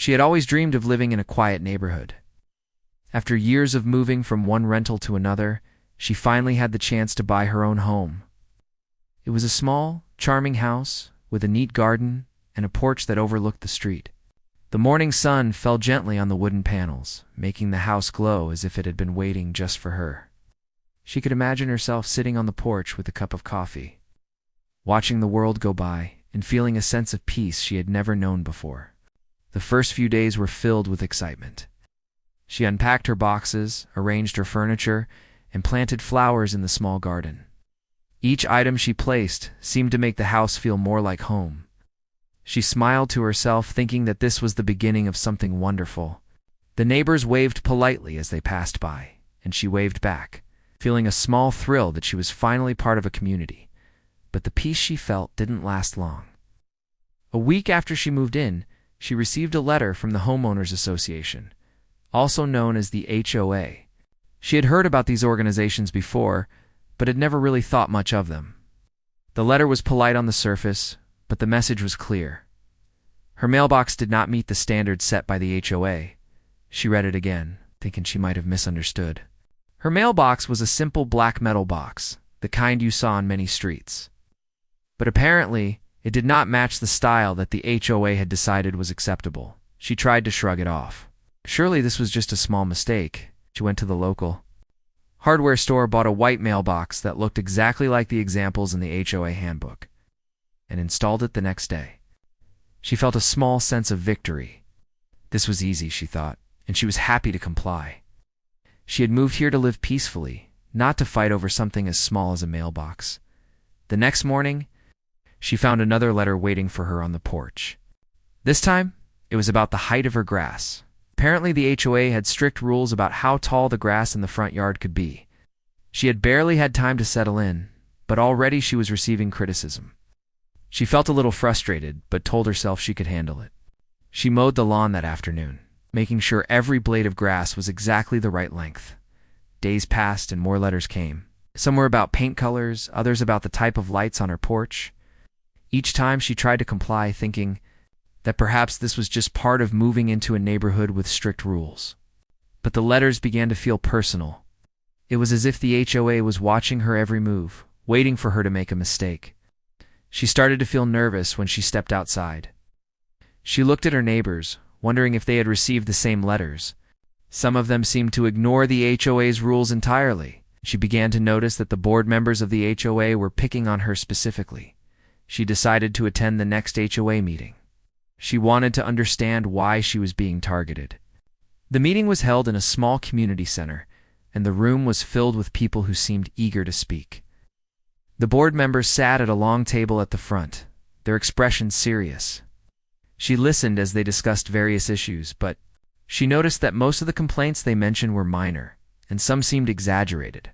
She had always dreamed of living in a quiet neighborhood. After years of moving from one rental to another, she finally had the chance to buy her own home. It was a small, charming house with a neat garden and a porch that overlooked the street. The morning sun fell gently on the wooden panels, making the house glow as if it had been waiting just for her. She could imagine herself sitting on the porch with a cup of coffee, watching the world go by and feeling a sense of peace she had never known before. The first few days were filled with excitement. She unpacked her boxes, arranged her furniture, and planted flowers in the small garden. Each item she placed seemed to make the house feel more like home. She smiled to herself, thinking that this was the beginning of something wonderful. The neighbors waved politely as they passed by, and she waved back, feeling a small thrill that she was finally part of a community. But the peace she felt didn't last long. A week after she moved in, she received a letter from the Homeowners Association, also known as the HOA. She had heard about these organizations before, but had never really thought much of them. The letter was polite on the surface, but the message was clear. Her mailbox did not meet the standards set by the HOA. She read it again, thinking she might have misunderstood. Her mailbox was a simple black metal box, the kind you saw on many streets. But apparently, it did not match the style that the HOA had decided was acceptable. She tried to shrug it off. Surely this was just a small mistake. She went to the local hardware store, bought a white mailbox that looked exactly like the examples in the HOA handbook, and installed it the next day. She felt a small sense of victory. This was easy, she thought, and she was happy to comply. She had moved here to live peacefully, not to fight over something as small as a mailbox. The next morning, she found another letter waiting for her on the porch. This time, it was about the height of her grass. Apparently, the HOA had strict rules about how tall the grass in the front yard could be. She had barely had time to settle in, but already she was receiving criticism. She felt a little frustrated, but told herself she could handle it. She mowed the lawn that afternoon, making sure every blade of grass was exactly the right length. Days passed and more letters came. Some were about paint colors, others about the type of lights on her porch. Each time she tried to comply, thinking that perhaps this was just part of moving into a neighborhood with strict rules. But the letters began to feel personal. It was as if the HOA was watching her every move, waiting for her to make a mistake. She started to feel nervous when she stepped outside. She looked at her neighbors, wondering if they had received the same letters. Some of them seemed to ignore the HOA's rules entirely. She began to notice that the board members of the HOA were picking on her specifically. She decided to attend the next HOA meeting. She wanted to understand why she was being targeted. The meeting was held in a small community center, and the room was filled with people who seemed eager to speak. The board members sat at a long table at the front, their expressions serious. She listened as they discussed various issues, but she noticed that most of the complaints they mentioned were minor, and some seemed exaggerated.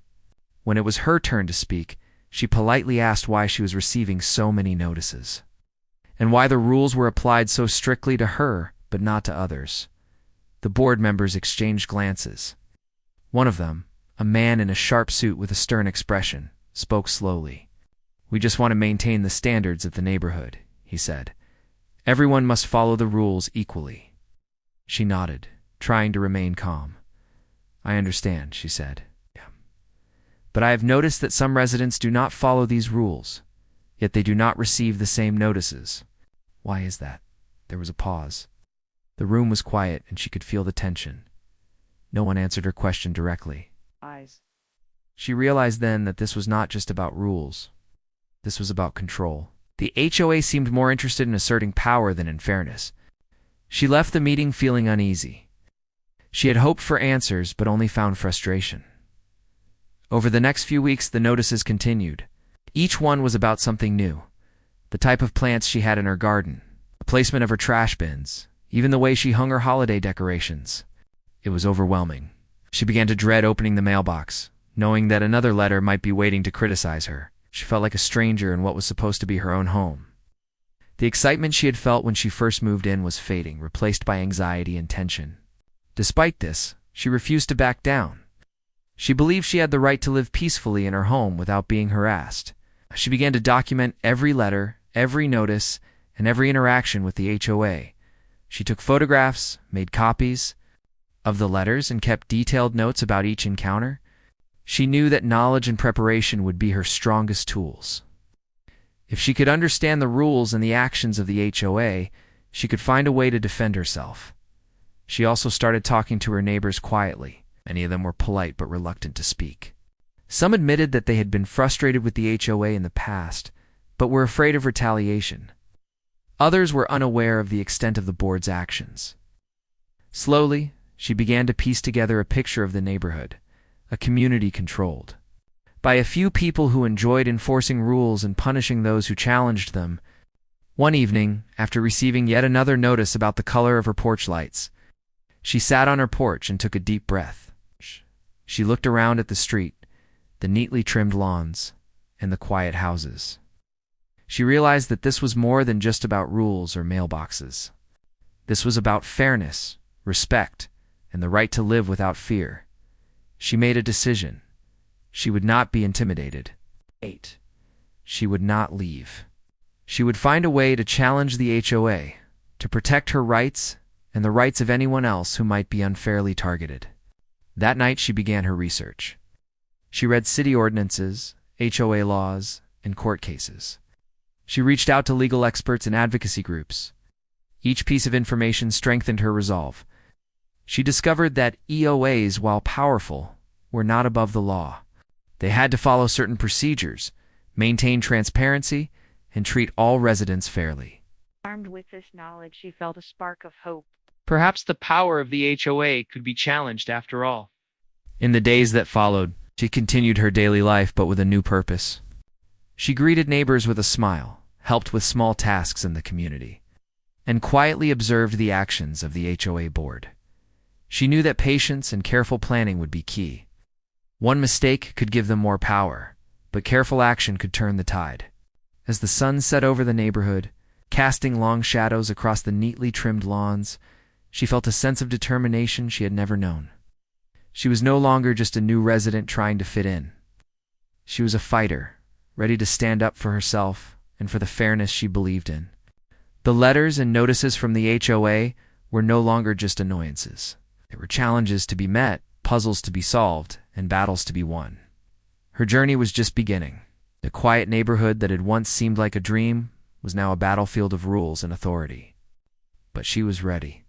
When it was her turn to speak, she politely asked why she was receiving so many notices, and why the rules were applied so strictly to her, but not to others. The board members exchanged glances. One of them, a man in a sharp suit with a stern expression, spoke slowly. "We just want to maintain the standards of the neighborhood," he said. "Everyone must follow the rules equally." She nodded, trying to remain calm. "I understand," she said. "Yeah. But I have noticed that some residents do not follow these rules, yet they do not receive the same notices. Why is that?" There was a pause. The room was quiet, and she could feel the tension. No one answered her question directly. Eyes. She realized then that this was not just about rules. This was about control. The HOA seemed more interested in asserting power than in fairness. She left the meeting feeling uneasy. She had hoped for answers, but only found frustration. Over the next few weeks, the notices continued. Each one was about something new. The type of plants she had in her garden, the placement of her trash bins, even the way she hung her holiday decorations. It was overwhelming. She began to dread opening the mailbox, knowing that another letter might be waiting to criticize her. She felt like a stranger in what was supposed to be her own home. The excitement she had felt when she first moved in was fading, replaced by anxiety and tension. Despite this, she refused to back down. She believed she had the right to live peacefully in her home without being harassed. She began to document every letter, every notice, and every interaction with the HOA. She took photographs, made copies of the letters, and kept detailed notes about each encounter. She knew that knowledge and preparation would be her strongest tools. If she could understand the rules and the actions of the HOA, she could find a way to defend herself. She also started talking to her neighbors quietly. Many of them were polite but reluctant to speak. Some admitted that they had been frustrated with the HOA in the past, but were afraid of retaliation. Others were unaware of the extent of the board's actions. Slowly, she began to piece together a picture of the neighborhood, a community controlled by a few people who enjoyed enforcing rules and punishing those who challenged them. One evening, after receiving yet another notice about the color of her porch lights, she sat on her porch and took a deep breath. She looked around at the street, the neatly trimmed lawns, and the quiet houses. She realized that this was more than just about rules or mailboxes. This was about fairness, respect, and the right to live without fear. She made a decision. She would not be intimidated. 8. She would not leave. She would find a way to challenge the HOA, to protect her rights and the rights of anyone else who might be unfairly targeted. That night she began her research. She read city ordinances, HOA laws, and court cases. She reached out to legal experts and advocacy groups. Each piece of information strengthened her resolve. She discovered that EOAs, while powerful, were not above the law. They had to follow certain procedures, maintain transparency, and treat all residents fairly. Armed with this knowledge, she felt a spark of hope. Perhaps the power of the HOA could be challenged after all. In the days that followed, she continued her daily life but with a new purpose. She greeted neighbors with a smile, helped with small tasks in the community, and quietly observed the actions of the HOA board. She knew that patience and careful planning would be key. One mistake could give them more power, but careful action could turn the tide. As the sun set over the neighborhood, casting long shadows across the neatly trimmed lawns, she felt a sense of determination she had never known. She was no longer just a new resident trying to fit in. She was a fighter, ready to stand up for herself and for the fairness she believed in. The letters and notices from the HOA were no longer just annoyances. They were challenges to be met, puzzles to be solved, and battles to be won. Her journey was just beginning. The quiet neighborhood that had once seemed like a dream was now a battlefield of rules and authority. But she was ready.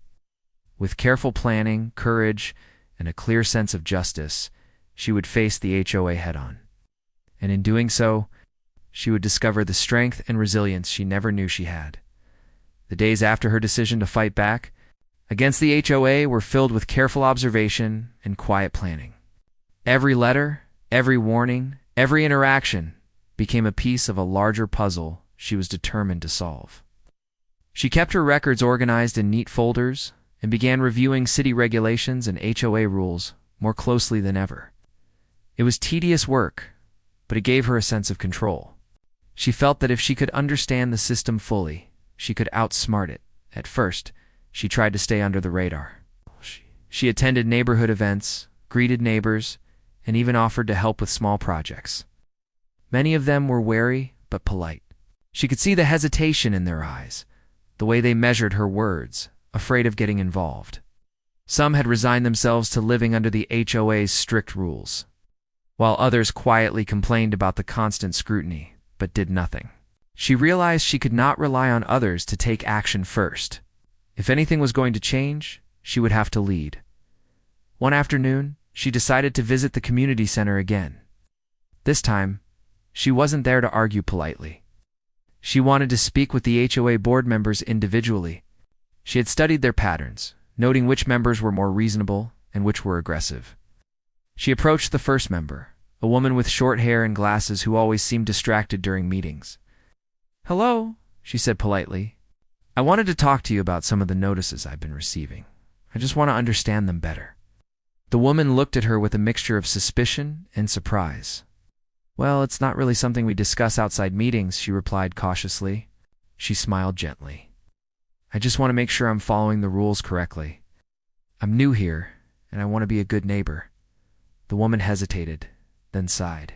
With careful planning, courage, and a clear sense of justice, she would face the HOA head-on. And in doing so, she would discover the strength and resilience she never knew she had. The days after her decision to fight back against the HOA were filled with careful observation and quiet planning. Every letter, every warning, every interaction became a piece of a larger puzzle she was determined to solve. She kept her records organized in neat folders and began reviewing city regulations and HOA rules more closely than ever. It was tedious work, but it gave her a sense of control. She felt that if she could understand the system fully, she could outsmart it. At first, she tried to stay under the radar. She attended neighborhood events, greeted neighbors, and even offered to help with small projects. Many of them were wary but polite. She could see the hesitation in their eyes, the way they measured her words, afraid of getting involved. Some had resigned themselves to living under the HOA's strict rules, while others quietly complained about the constant scrutiny, but did nothing. She realized she could not rely on others to take action first. If anything was going to change, she would have to lead. One afternoon, she decided to visit the community center again. This time, she wasn't there to argue politely. She wanted to speak with the HOA board members individually. She had studied their patterns, noting which members were more reasonable and which were aggressive. She approached the first member, a woman with short hair and glasses who always seemed distracted during meetings. "Hello," she said politely. "I wanted to talk to you about some of the notices I've been receiving. I just want to understand them better." The woman looked at her with a mixture of suspicion and surprise. "Well, it's not really something we discuss outside meetings," she replied cautiously. She smiled gently. "I just want to make sure I'm following the rules correctly. I'm new here, and I want to be a good neighbor." The woman hesitated, then sighed.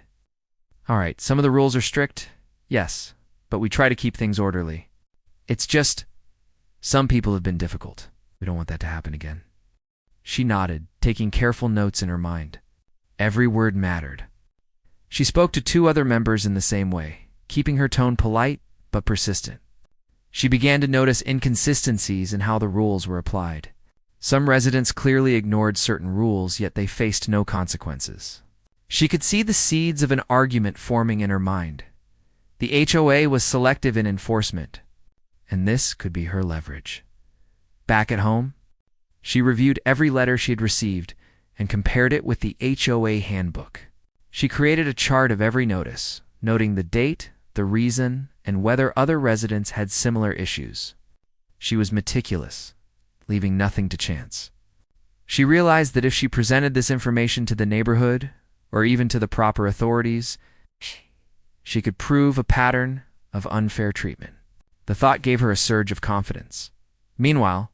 "All right, some of the rules are strict, yes, but we try to keep things orderly. It's just..." Some people have been difficult. We don't want that to happen again. She nodded, taking careful notes in her mind. Every word mattered. She spoke to 2 other members in the same way, keeping her tone polite but persistent. She began to notice inconsistencies in how the rules were applied. Some residents clearly ignored certain rules, yet they faced no consequences. She could see the seeds of an argument forming in her mind. The HOA was selective in enforcement, and this could be her leverage. Back at home, she reviewed every letter she had received and compared it with the HOA handbook. She created a chart of every notice, noting the date, the reason, and whether other residents had similar issues. She was meticulous, leaving nothing to chance. She realized that if she presented this information to the neighborhood, or even to the proper authorities, she could prove a pattern of unfair treatment. The thought gave her a surge of confidence. Meanwhile,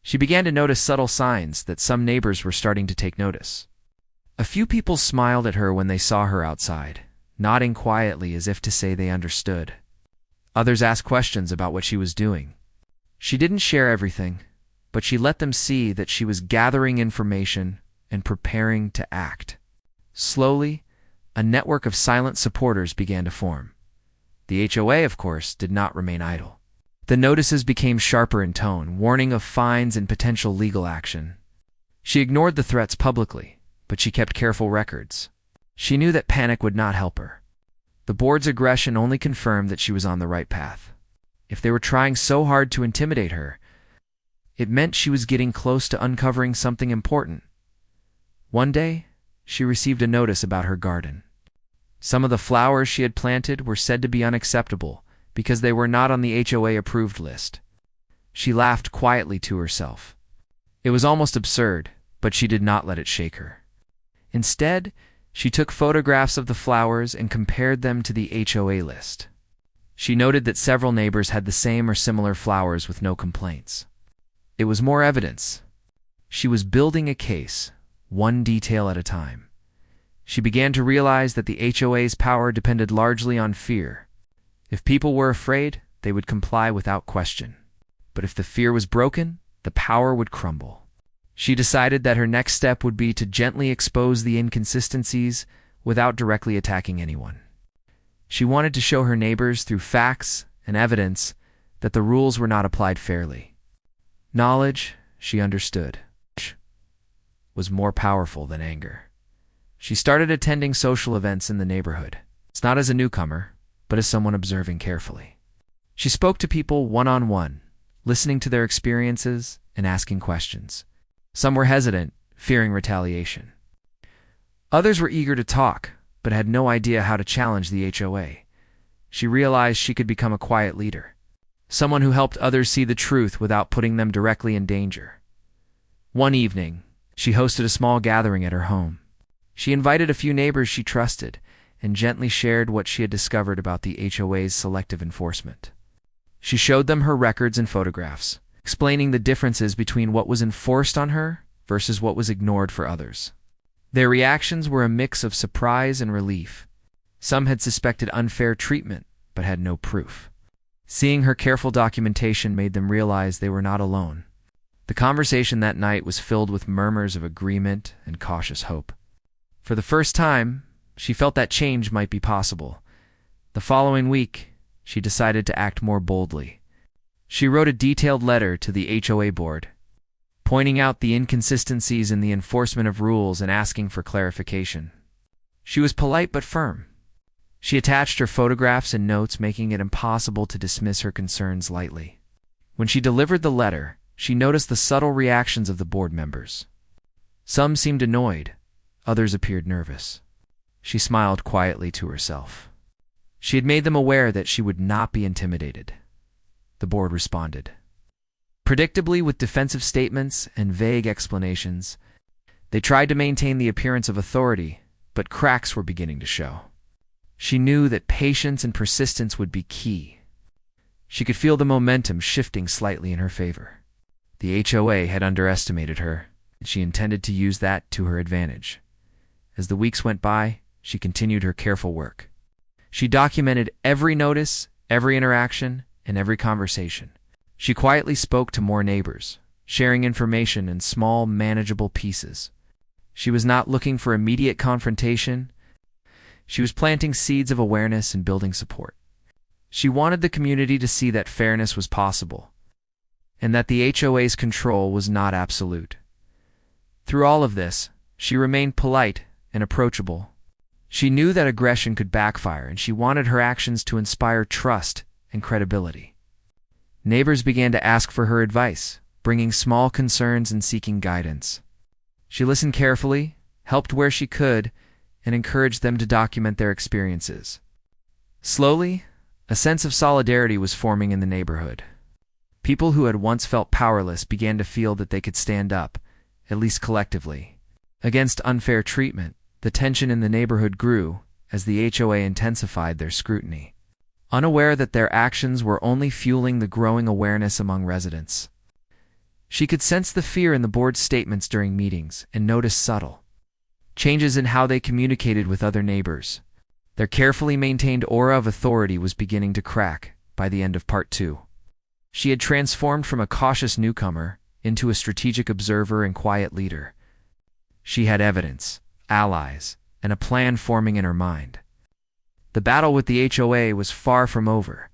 she began to notice subtle signs that some neighbors were starting to take notice. A few people smiled at her when they saw her outside, nodding quietly as if to say they understood. Others asked questions about what she was doing. She didn't share everything, but she let them see that she was gathering information and preparing to act. Slowly, a network of silent supporters began to form. The HOA, of course, did not remain idle. The notices became sharper in tone, warning of fines and potential legal action. She ignored the threats publicly, but she kept careful records. She knew that panic would not help her. The board's aggression only confirmed that she was on the right path. If they were trying so hard to intimidate her, it meant she was getting close to uncovering something important. One day, she received a notice about her garden. Some of the flowers she had planted were said to be unacceptable because they were not on the HOA approved list. She laughed quietly to herself. It was almost absurd, but she did not let it shake her. Instead, she took photographs of the flowers and compared them to the HOA list. She noted that several neighbors had the same or similar flowers with no complaints. It was more evidence. She was building a case, one detail at a time. She began to realize that the HOA's power depended largely on fear. If people were afraid, they would comply without question. But if the fear was broken, the power would crumble. She decided that her next step would be to gently expose the inconsistencies without directly attacking anyone. She wanted to show her neighbors through facts and evidence that the rules were not applied fairly. Knowledge, she understood, was more powerful than anger. She started attending social events in the neighborhood. It's not as a newcomer, but as someone observing carefully. She spoke to people one-on-one, listening to their experiences and asking questions. Some were hesitant, fearing retaliation. Others were eager to talk, but had no idea how to challenge the HOA. She realized she could become a quiet leader, someone who helped others see the truth without putting them directly in danger. One evening, she hosted a small gathering at her home. She invited a few neighbors she trusted and gently shared what she had discovered about the HOA's selective enforcement. She showed them her records and photographs, explaining the differences between what was enforced on her versus what was ignored for others. Their reactions were a mix of surprise and relief. Some had suspected unfair treatment, but had no proof. Seeing her careful documentation made them realize they were not alone. The conversation that night was filled with murmurs of agreement and cautious hope. For the first time, she felt that change might be possible. The following week, she decided to act more boldly. She wrote a detailed letter to the HOA board, pointing out the inconsistencies in the enforcement of rules and asking for clarification. She was polite but firm. She attached her photographs and notes, making it impossible to dismiss her concerns lightly. When she delivered the letter, she noticed the subtle reactions of the board members. Some seemed annoyed, others appeared nervous. She smiled quietly to herself. She had made them aware that she would not be intimidated. The board responded. Predictably, with defensive statements and vague explanations, they tried to maintain the appearance of authority, but cracks were beginning to show. She knew that patience and persistence would be key. She could feel the momentum shifting slightly in her favor. The HOA had underestimated her, and she intended to use that to her advantage. As the weeks went by, she continued her careful work. She documented every notice, every interaction, and every conversation. She quietly spoke to more neighbors, sharing information in small, manageable pieces. She was not looking for immediate confrontation. She was planting seeds of awareness and building support. She wanted the community to see that fairness was possible, and that the HOA's control was not absolute. Through all of this, she remained polite and approachable. She knew that aggression could backfire, and she wanted her actions to inspire trust and credibility. Neighbors began to ask for her advice, bringing small concerns and seeking guidance. She listened carefully, helped where she could, and encouraged them to document their experiences. Slowly, a sense of solidarity was forming in the neighborhood. People who had once felt powerless began to feel that they could stand up, at least collectively, against unfair treatment. The tension in the neighborhood grew as the HOA intensified their scrutiny, unaware that their actions were only fueling the growing awareness among residents. She could sense the fear in the board's statements during meetings and notice subtle changes in how they communicated with other neighbors. Their carefully maintained aura of authority was beginning to crack by the end of Part 2. She had transformed from a cautious newcomer into a strategic observer and quiet leader. She had evidence, allies, and a plan forming in her mind. The battle with the HOA was far from over,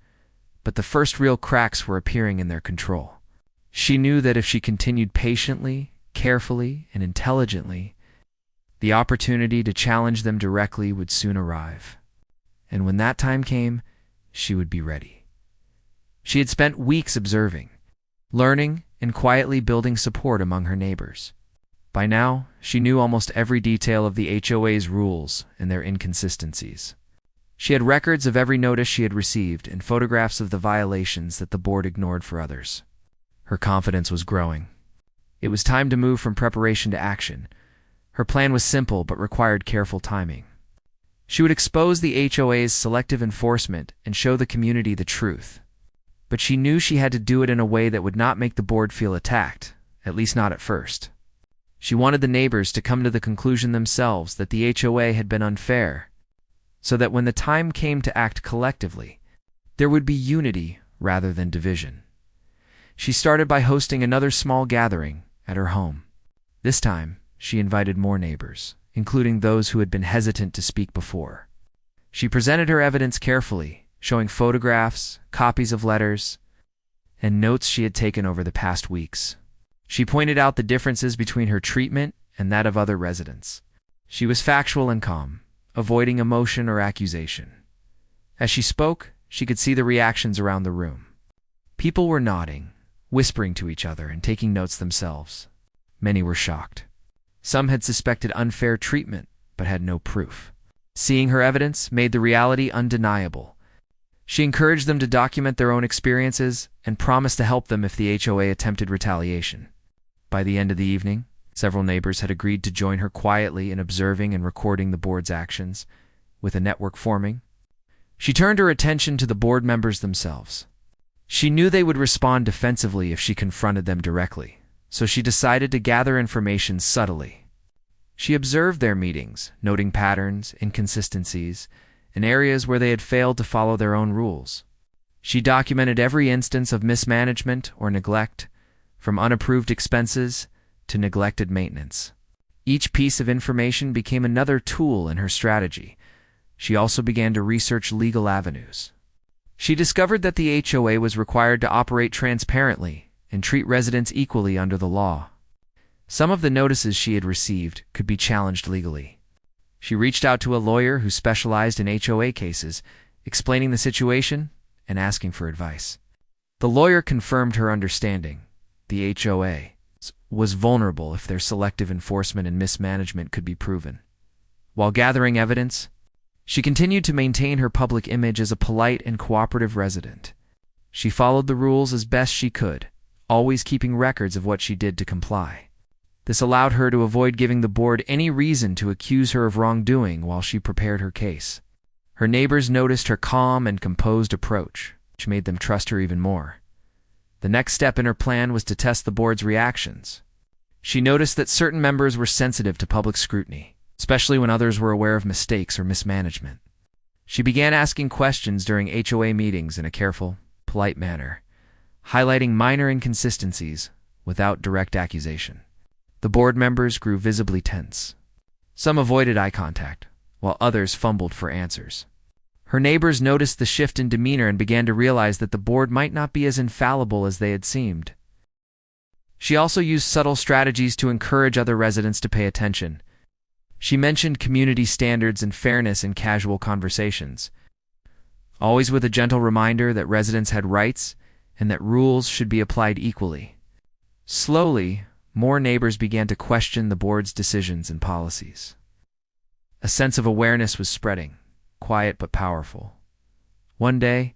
but the first real cracks were appearing in their control. She knew that if she continued patiently, carefully, and intelligently, the opportunity to challenge them directly would soon arrive. And when that time came, she would be ready. She had spent weeks observing, learning, and quietly building support among her neighbors. By now, she knew almost every detail of the HOA's rules and their inconsistencies. She had records of every notice she had received and photographs of the violations that the board ignored for others. Her confidence was growing. It was time to move from preparation to action. Her plan was simple but required careful timing. She would expose the HOA's selective enforcement and show the community the truth. But she knew she had to do it in a way that would not make the board feel attacked, at least not at first. She wanted the neighbors to come to the conclusion themselves that the HOA had been unfair, so that when the time came to act collectively, there would be unity rather than division. She started by hosting another small gathering at her home. This time, she invited more neighbors, including those who had been hesitant to speak before. She presented her evidence carefully, showing photographs, copies of letters, and notes she had taken over the past weeks. She pointed out the differences between her treatment and that of other residents. She was factual and calm, avoiding emotion or accusation. As she spoke, she could see the reactions around the room. People were nodding, whispering to each other, and taking notes themselves. Many were shocked. Some had suspected unfair treatment, but had no proof. Seeing her evidence made the reality undeniable. She encouraged them to document their own experiences and promised to help them if the HOA attempted retaliation. By the end of the evening, several neighbors had agreed to join her quietly in observing and recording the board's actions, with a network forming. She turned her attention to the board members themselves. She knew they would respond defensively if she confronted them directly, so she decided to gather information subtly. She observed their meetings, noting patterns, inconsistencies, and areas where they had failed to follow their own rules. She documented every instance of mismanagement or neglect, from unapproved expenses to neglected maintenance. Each piece of information became another tool in her strategy. She also began to research legal avenues. She discovered that the HOA was required to operate transparently and treat residents equally under the law. Some of the notices she had received could be challenged legally. She reached out to a lawyer who specialized in HOA cases, explaining the situation and asking for advice. The lawyer confirmed her understanding. The HOA was vulnerable if their selective enforcement and mismanagement could be proven. While gathering evidence, she continued to maintain her public image as a polite and cooperative resident. She followed the rules as best she could, always keeping records of what she did to comply. This allowed her to avoid giving the board any reason to accuse her of wrongdoing while she prepared her case. Her neighbors noticed her calm and composed approach, which made them trust her even more. The next step in her plan was to test the board's reactions. She noticed that certain members were sensitive to public scrutiny, especially when others were aware of mistakes or mismanagement. She began asking questions during HOA meetings in a careful, polite manner, highlighting minor inconsistencies without direct accusation. The board members grew visibly tense. Some avoided eye contact, while others fumbled for answers. Her neighbors noticed the shift in demeanor and began to realize that the board might not be as infallible as they had seemed. She also used subtle strategies to encourage other residents to pay attention. She mentioned community standards and fairness in casual conversations, always with a gentle reminder that residents had rights and that rules should be applied equally. Slowly, more neighbors began to question the board's decisions and policies. A sense of awareness was spreading, quiet but powerful. One day,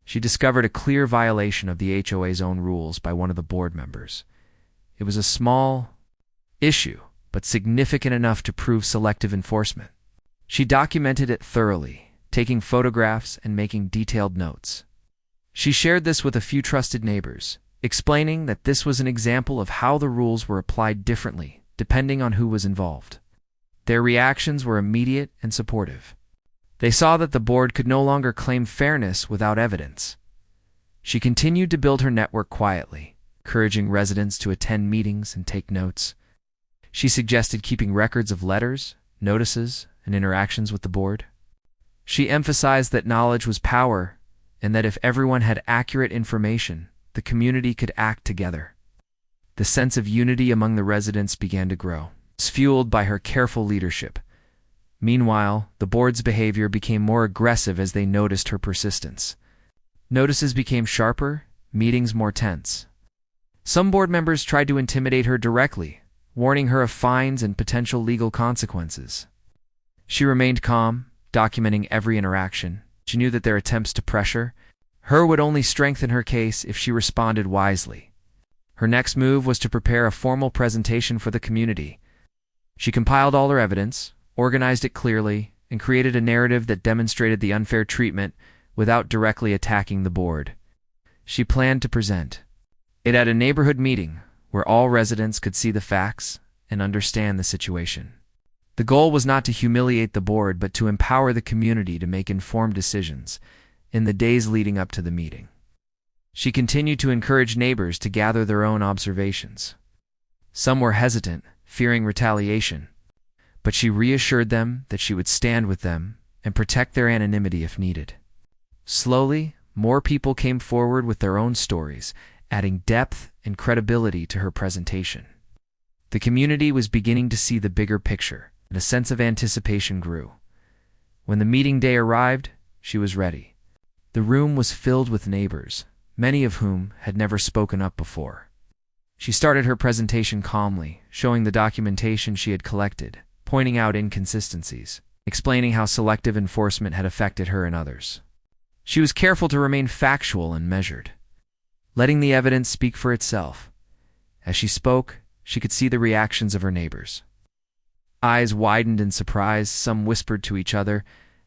she discovered a clear violation of the HOA's own rules by one of the board members. It was a small issue, but significant enough to prove selective enforcement. She documented it thoroughly, taking photographs and making detailed notes. She shared this with a few trusted neighbors, explaining that this was an example of how the rules were applied differently, depending on who was involved. Their reactions were immediate and supportive. They saw that the board could no longer claim fairness without evidence. She continued to build her network quietly, encouraging residents to attend meetings and take notes. She suggested keeping records of letters, notices, and interactions with the board. She emphasized that knowledge was power and that if everyone had accurate information, the community could act together. The sense of unity among the residents began to grow, fueled by her careful leadership. Meanwhile, the board's behavior became more aggressive as they noticed her persistence. Notices became sharper, meetings more tense. Some board members tried to intimidate her directly, warning her of fines and potential legal consequences. She remained calm, documenting every interaction. She knew that their attempts to pressure her would only strengthen her case if she responded wisely. Her next move was to prepare a formal presentation for the community. She compiled all her evidence, organized it clearly, and created a narrative that demonstrated the unfair treatment without directly attacking the board. She planned to present it at a neighborhood meeting where all residents could see the facts and understand the situation. The goal was not to humiliate the board, but to empower the community to make informed decisions in the days leading up to the meeting. She continued to encourage neighbors to gather their own observations. Some were hesitant, fearing retaliation, but she reassured them that she would stand with them and protect their anonymity if needed. Slowly, more people came forward with their own stories, adding depth and credibility to her presentation. The community was beginning to see the bigger picture, and a sense of anticipation grew. When the meeting day arrived, she was ready. The room was filled with neighbors, many of whom had never spoken up before. She started her presentation calmly, showing the documentation she had collected, pointing out inconsistencies, explaining how selective enforcement had affected her and others. She was careful to remain factual and measured, letting the evidence speak for itself. As she spoke, she could see the reactions of her neighbors. Eyes widened in surprise, some whispered to each other,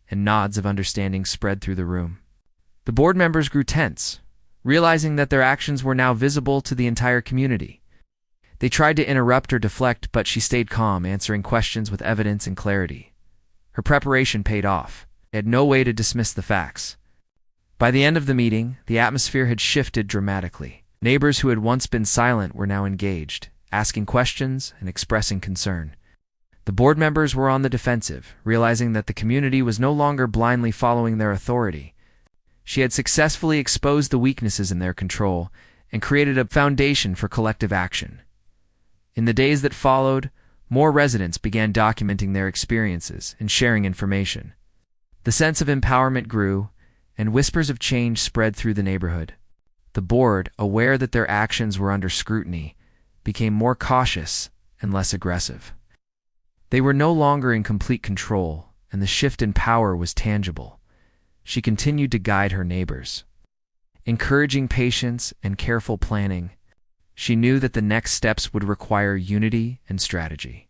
and nods of understanding spread through the room. The board members grew tense, realizing that their actions were now visible to the entire community. They tried to interrupt or deflect, but she stayed calm, answering questions with evidence and clarity. Her preparation paid off. They had no way to dismiss the facts. By the end of the meeting, the atmosphere had shifted dramatically. Neighbors who had once been silent were now engaged, asking questions and expressing concern. The board members were on the defensive, realizing that the community was no longer blindly following their authority. She had successfully exposed the weaknesses in their control and created a foundation for collective action. In the days that followed, more residents began documenting their experiences and sharing information. The sense of empowerment grew, and whispers of change spread through the neighborhood. The board, aware that their actions were under scrutiny, became more cautious and less aggressive. They were no longer in complete control, and the shift in power was tangible. She continued to guide her neighbors, encouraging patience and careful planning. She knew that the next steps would require unity and strategy.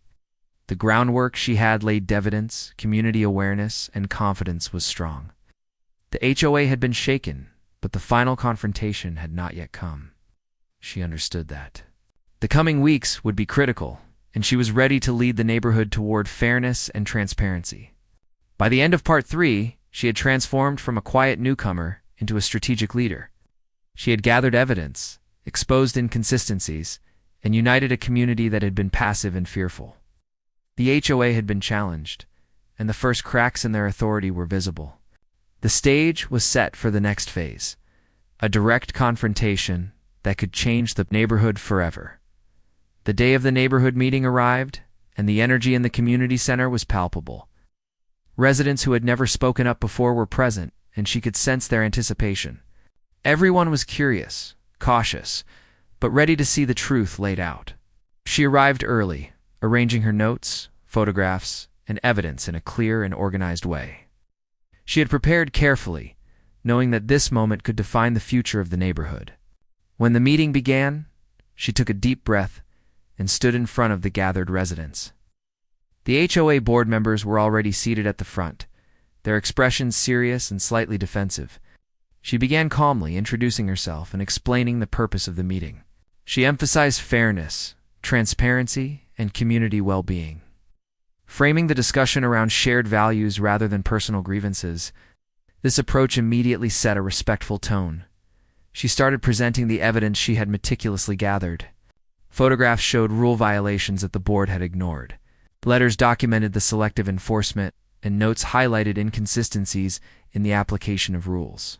The groundwork she had laid evidence, community awareness, and confidence was strong. The HOA had been shaken, but the final confrontation had not yet come. She understood that. The coming weeks would be critical, and she was ready to lead the neighborhood toward fairness and transparency. By the end of Part 3, she had transformed from a quiet newcomer into a strategic leader. She had gathered evidence, exposed inconsistencies, and united a community that had been passive and fearful. The HOA had been challenged, and the first cracks in their authority were visible. The stage was set for the next phase, a direct confrontation that could change the neighborhood forever. The day of the neighborhood meeting arrived, and the energy in the community center was palpable. Residents who had never spoken up before were present, and she could sense their anticipation. Everyone was curious, cautious, but ready to see the truth laid out. She arrived early, arranging her notes, photographs, and evidence in a clear and organized way. She had prepared carefully, knowing that this moment could define the future of the neighborhood. When the meeting began, she took a deep breath and stood in front of the gathered residents. The HOA board members were already seated at the front, their expressions serious and slightly defensive. She began calmly, introducing herself and explaining the purpose of the meeting. She emphasized fairness, transparency, and community well-being. Framing the discussion around shared values rather than personal grievances, this approach immediately set a respectful tone. She started presenting the evidence she had meticulously gathered. Photographs showed rule violations that the board had ignored. Letters documented the selective enforcement, and notes highlighted inconsistencies in the application of rules.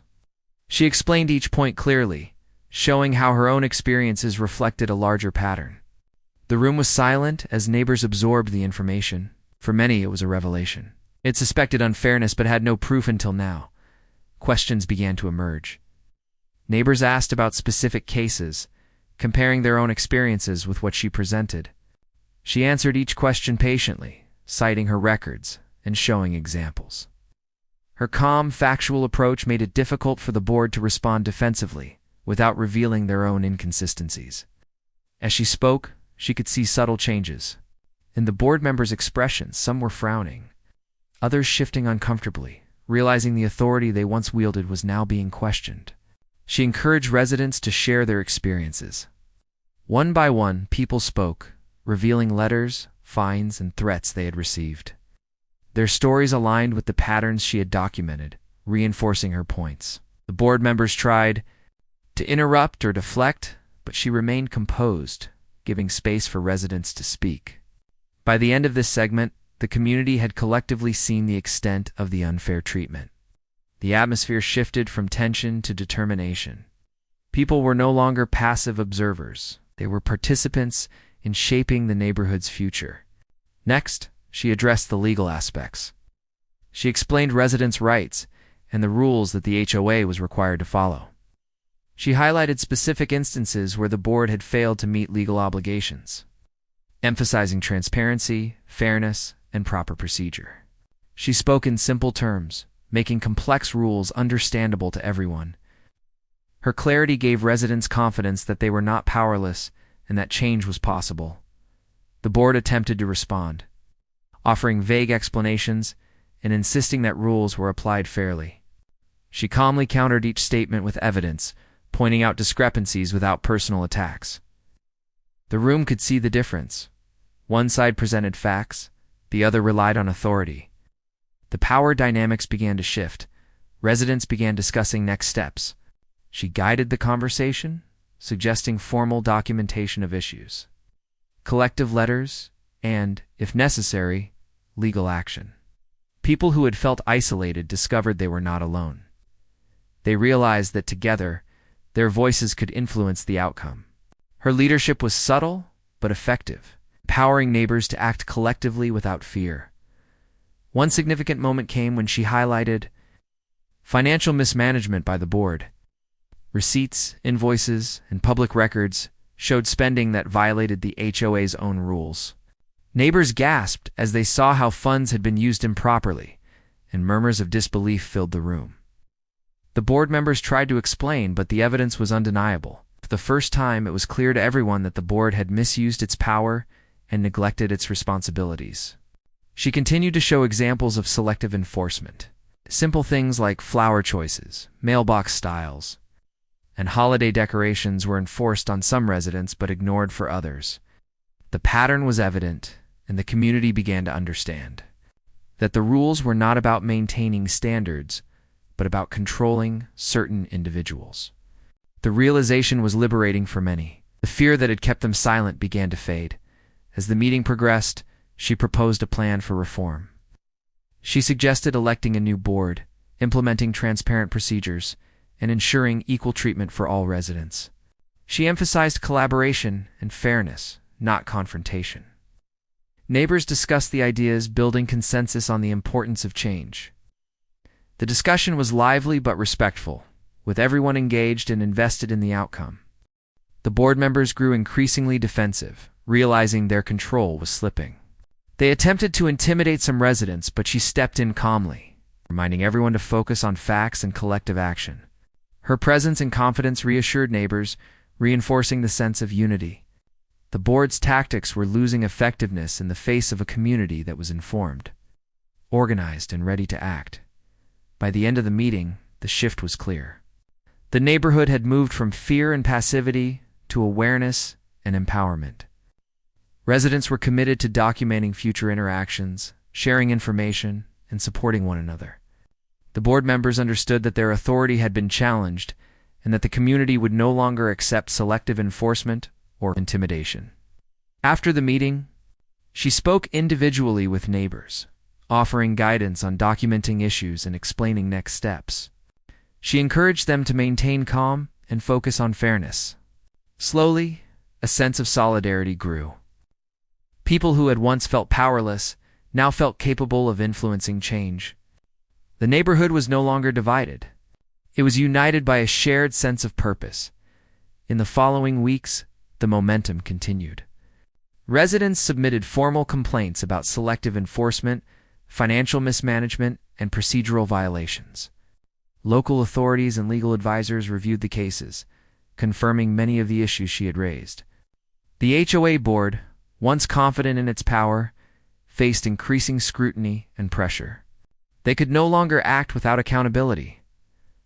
She explained each point clearly, showing how her own experiences reflected a larger pattern. The room was silent as neighbors absorbed the information. For many, it was a revelation. It suspected unfairness but had no proof until now. Questions began to emerge. Neighbors asked about specific cases, comparing their own experiences with what she presented. She answered each question patiently, citing her records and showing examples. Her calm, factual approach made it difficult for the board to respond defensively, without revealing their own inconsistencies. As she spoke, she could see subtle changes. In the board members' expressions, some were frowning, others shifting uncomfortably, realizing the authority they once wielded was now being questioned. She encouraged residents to share their experiences. One by one, people spoke, revealing letters, fines, and threats they had received. Their stories aligned with the patterns she had documented, reinforcing her points. The board members tried to interrupt or deflect, but she remained composed, giving space for residents to speak. By the end of this segment, the community had collectively seen the extent of the unfair treatment. The atmosphere shifted from tension to determination. People were no longer passive observers. They were participants in shaping the neighborhood's future. Next, she addressed the legal aspects. She explained residents' rights and the rules that the HOA was required to follow. She highlighted specific instances where the board had failed to meet legal obligations, emphasizing transparency, fairness, and proper procedure. She spoke in simple terms, making complex rules understandable to everyone. Her clarity gave residents confidence that they were not powerless and that change was possible. The board attempted to respond, offering vague explanations and insisting that rules were applied fairly. She calmly countered each statement with evidence, pointing out discrepancies without personal attacks. The room could see the difference. One side presented facts, the other relied on authority. The power dynamics began to shift. Residents began discussing next steps. She guided the conversation, suggesting formal documentation of issues, collective letters, and, if necessary, legal action. People who had felt isolated discovered they were not alone. They realized that together, their voices could influence the outcome. Her leadership was subtle but effective, empowering neighbors to act collectively without fear. One significant moment came when she highlighted financial mismanagement by the board. Receipts, invoices, and public records showed spending that violated the HOA's own rules. Neighbors gasped as they saw how funds had been used improperly, and murmurs of disbelief filled the room. The board members tried to explain, but the evidence was undeniable. For the first time, it was clear to everyone that the board had misused its power and neglected its responsibilities. She continued to show examples of selective enforcement. Simple things like flower choices, mailbox styles, and holiday decorations were enforced on some residents but ignored for others. The pattern was evident, and the community began to understand that the rules were not about maintaining standards, but about controlling certain individuals. The realization was liberating for many. The fear that had kept them silent began to fade. As the meeting progressed, she proposed a plan for reform. She suggested electing a new board, implementing transparent procedures, and ensuring equal treatment for all residents. She emphasized collaboration and fairness, not confrontation. Neighbors discussed the ideas, building consensus on the importance of change. The discussion was lively but respectful, with everyone engaged and invested in the outcome. The board members grew increasingly defensive, realizing their control was slipping. They attempted to intimidate some residents, but she stepped in calmly, reminding everyone to focus on facts and collective action. Her presence and confidence reassured neighbors, reinforcing the sense of unity. The board's tactics were losing effectiveness in the face of a community that was informed, organized, and ready to act. By the end of the meeting, the shift was clear. The neighborhood had moved from fear and passivity to awareness and empowerment. Residents were committed to documenting future interactions, sharing information, and supporting one another. The board members understood that their authority had been challenged and that the community would no longer accept selective enforcement or intimidation. After the meeting, she spoke individually with neighbors, offering guidance on documenting issues and explaining next steps. She encouraged them to maintain calm and focus on fairness. Slowly, a sense of solidarity grew. People who had once felt powerless now felt capable of influencing change. The neighborhood was no longer divided. It was united by a shared sense of purpose. In the following weeks, the momentum continued. Residents submitted formal complaints about selective enforcement, financial mismanagement, and procedural violations. Local authorities and legal advisors reviewed the cases, confirming many of the issues she had raised. The HOA board, once confident in its power, faced increasing scrutiny and pressure. They could no longer act without accountability.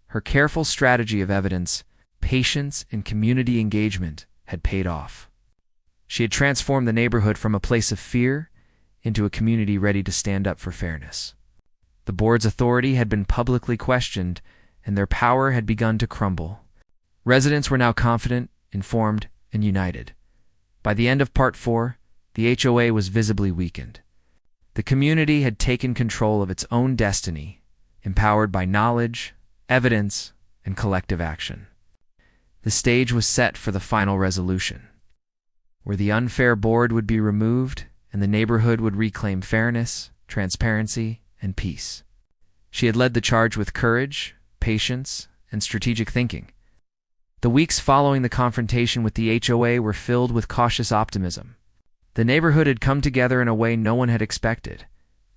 Her careful strategy of evidence, patience, and community engagement had paid off. She had transformed the neighborhood from a place of fear into a community ready to stand up for fairness. The board's authority had been publicly questioned, and their power had begun to crumble. Residents were now confident, informed, and united. By the end of Part 4, the HOA was visibly weakened. The community had taken control of its own destiny, empowered by knowledge, evidence, and collective action. The stage was set for the final resolution, where the unfair board would be removed and the neighborhood would reclaim fairness, transparency, and peace. She had led the charge with courage, patience, and strategic thinking. The weeks following the confrontation with the HOA were filled with cautious optimism. The neighborhood had come together in a way no one had expected,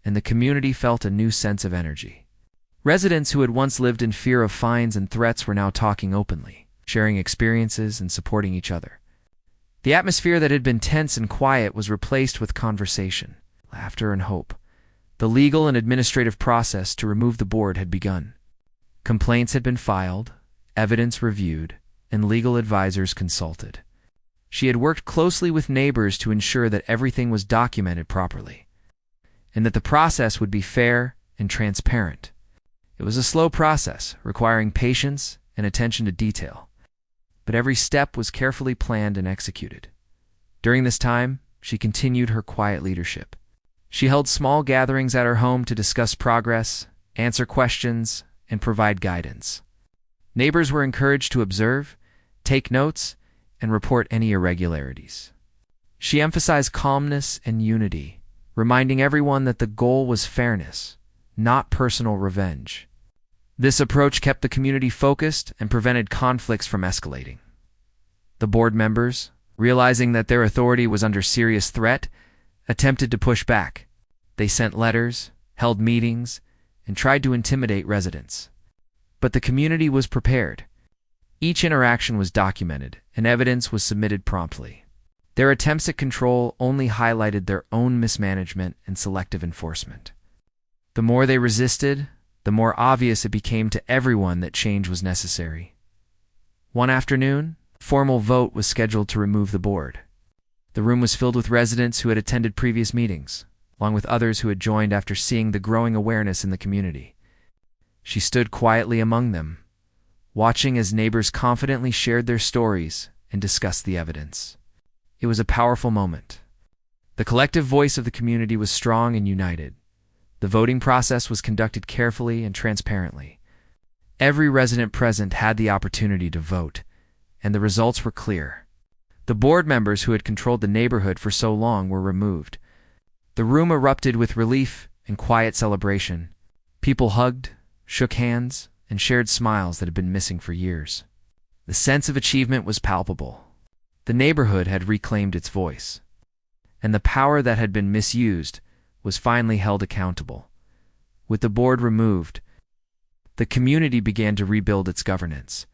and the community felt a new sense of energy. Residents who had once lived in fear of fines and threats were now talking openly, sharing experiences and supporting each other. The atmosphere that had been tense and quiet was replaced with conversation, laughter, and hope. The legal and administrative process to remove the board had begun. Complaints had been filed, evidence reviewed, and legal advisors consulted. She had worked closely with neighbors to ensure that everything was documented properly, and that the process would be fair and transparent. It was a slow process, requiring patience and attention to detail, but every step was carefully planned and executed. During this time, she continued her quiet leadership. She held small gatherings at her home to discuss progress, answer questions, and provide guidance. Neighbors were encouraged to observe, take notes, and report any irregularities. She emphasized calmness and unity, reminding everyone that the goal was fairness, not personal revenge. This approach kept the community focused and prevented conflicts from escalating. The board members, realizing that their authority was under serious threat, attempted to push back. They sent letters, held meetings, and tried to intimidate residents. But the community was prepared. Each interaction was documented, and evidence was submitted promptly. Their attempts at control only highlighted their own mismanagement and selective enforcement. The more they resisted, the more obvious it became to everyone that change was necessary. One afternoon, a formal vote was scheduled to remove the board. The room was filled with residents who had attended previous meetings, along with others who had joined after seeing the growing awareness in the community. She stood quietly among them, watching as neighbors confidently shared their stories and discussed the evidence. It was a powerful moment. The collective voice of the community was strong and united. The voting process was conducted carefully and transparently. Every resident present had the opportunity to vote, and the results were clear. The board members who had controlled the neighborhood for so long were removed. The room erupted with relief and quiet celebration. People hugged, shook hands, and shared smiles that had been missing for years. The sense of achievement was palpable. The neighborhood had reclaimed its voice, and the power that had been misused was finally held accountable. With the board removed, the community began to rebuild its governance.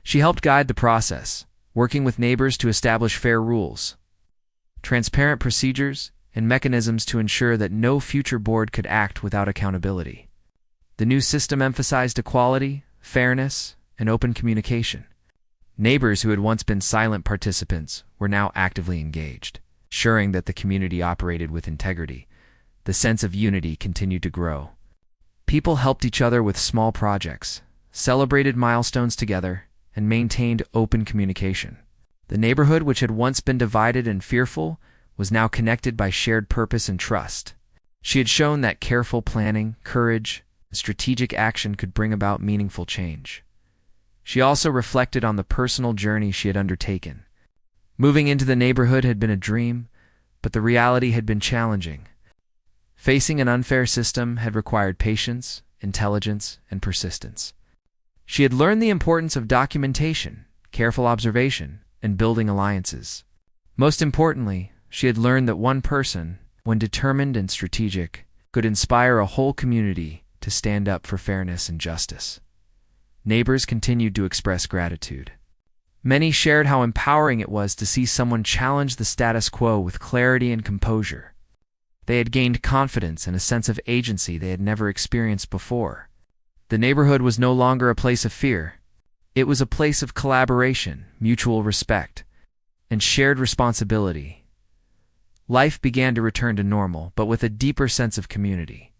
She helped guide the process, working with neighbors to establish fair rules, transparent procedures, and mechanisms to ensure that no future board could act without accountability. The new system emphasized equality, fairness, and open communication. Neighbors who had once been silent participants were now actively engaged, ensuring that the community operated with integrity. The sense of unity continued to grow. People helped each other with small projects, celebrated milestones together, and maintained open communication. The neighborhood, which had once been divided and fearful, was now connected by shared purpose and trust. She had shown that careful planning, courage, and strategic action could bring about meaningful change. She also reflected on the personal journey she had undertaken. Moving into the neighborhood had been a dream, but the reality had been challenging. Facing an unfair system had required patience, intelligence, and persistence. She had learned the importance of documentation, careful observation, and building alliances. Most importantly, she had learned that one person, when determined and strategic, could inspire a whole community to stand up for fairness and justice. Neighbors continued to express gratitude. Many shared how empowering it was to see someone challenge the status quo with clarity and composure. They had gained confidence and a sense of agency they had never experienced before. The neighborhood was no longer a place of fear. It was a place of collaboration, mutual respect, and shared responsibility. Life began to return to normal, but with a deeper sense of community.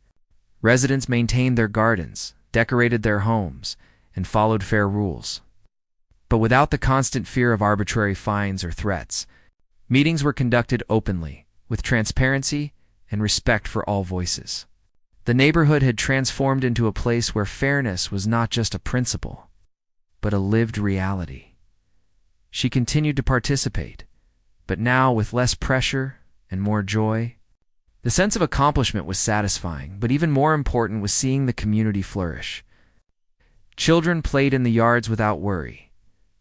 Residents maintained their gardens, decorated their homes, and followed fair rules. But without the constant fear of arbitrary fines or threats, meetings were conducted openly, with transparency and respect for all voices. The neighborhood had transformed into a place where fairness was not just a principle, but a lived reality. She continued to participate, but now with less pressure and more joy. The sense of accomplishment was satisfying, but even more important was seeing the community flourish. Children played in the yards without worry.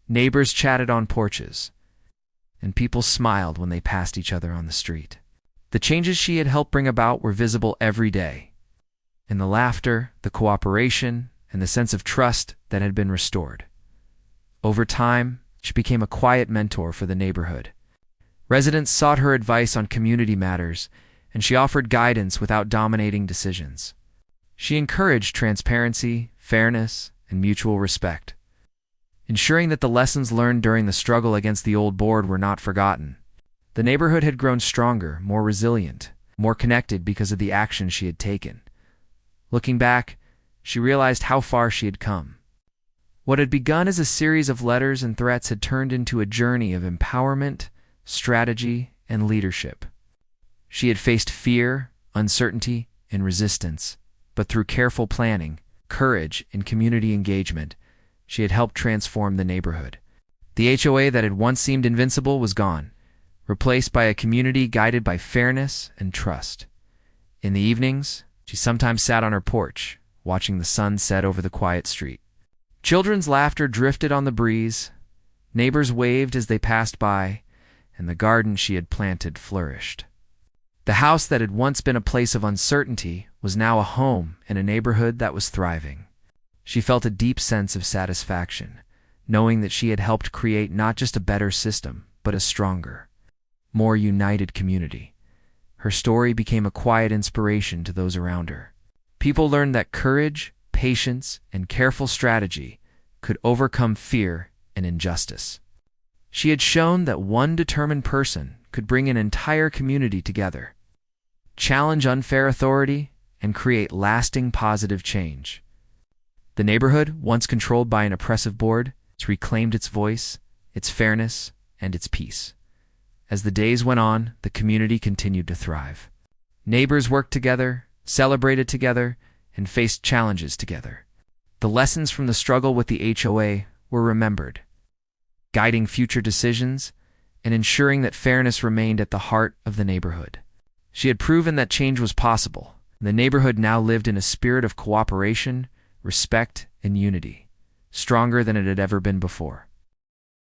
Neighbors chatted on porches, and people smiled when they passed each other on the street. The changes she had helped bring about were visible every day, in the laughter, the cooperation, and the sense of trust that had been restored. Over time, she became a quiet mentor for the neighborhood. Residents sought her advice on community matters, and she offered guidance without dominating decisions. She encouraged transparency, fairness, and mutual respect, ensuring that the lessons learned during the struggle against the old board were not forgotten. The neighborhood had grown stronger, more resilient, more connected because of the action she had taken. Looking back, she realized how far she had come. What had begun as a series of letters and threats had turned into a journey of empowerment, strategy, and leadership. She had faced fear, uncertainty, and resistance, but through careful planning, courage, and community engagement, she had helped transform the neighborhood. The HOA that had once seemed invincible was gone, replaced by a community guided by fairness and trust. In the evenings, she sometimes sat on her porch, watching the sun set over the quiet street. Children's laughter drifted on the breeze, neighbors waved as they passed by, and the garden she had planted flourished. The house that had once been a place of uncertainty was now a home in a neighborhood that was thriving. She felt a deep sense of satisfaction, knowing that she had helped create not just a better system, but a stronger, more united community. Her story became a quiet inspiration to those around her. People learned that courage, patience, and careful strategy could overcome fear and injustice. She had shown that one determined person could bring an entire community together, challenge unfair authority, and create lasting positive change. The neighborhood, once controlled by an oppressive board, has reclaimed its voice, its fairness, and its peace. As the days went on, the community continued to thrive. Neighbors worked together, celebrated together, and faced challenges together. The lessons from the struggle with the HOA were remembered, guiding future decisions and ensuring that fairness remained at the heart of the neighborhood. She had proven that change was possible. The neighborhood now lived in a spirit of cooperation, respect, and unity, stronger than it had ever been before.